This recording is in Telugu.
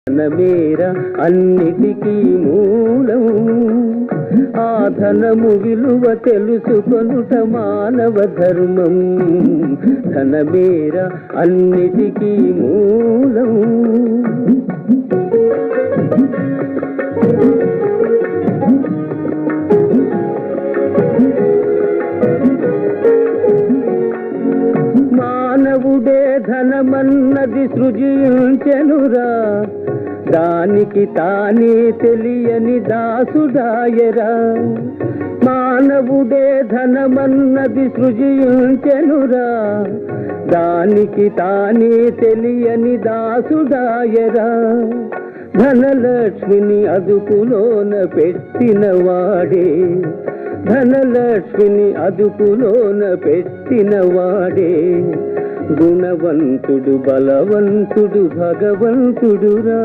ధనమేర అన్నిటికీ మూలం, ఆ ధనము విలువ తెలుసుకొనుట మానవ ధర్మం. ధనమేర అన్నిటికీ మూలం. మానవుడే ధనమన్నది సృజించెనురా, దానికి తానే తెలియని దాసుడాయరా. మానవుడే ధనమన్నది సృజించెనురా, దానికి తానే తెలియని దాసుడాయరా. ధనలక్ష్మిని అదుపులోన పెట్టినవాడే, ధనలక్ష్మిని అదుపులోన పెట్టినవాడే గుణవంతుడు, బలవంతుడు, భగవంతుడురా.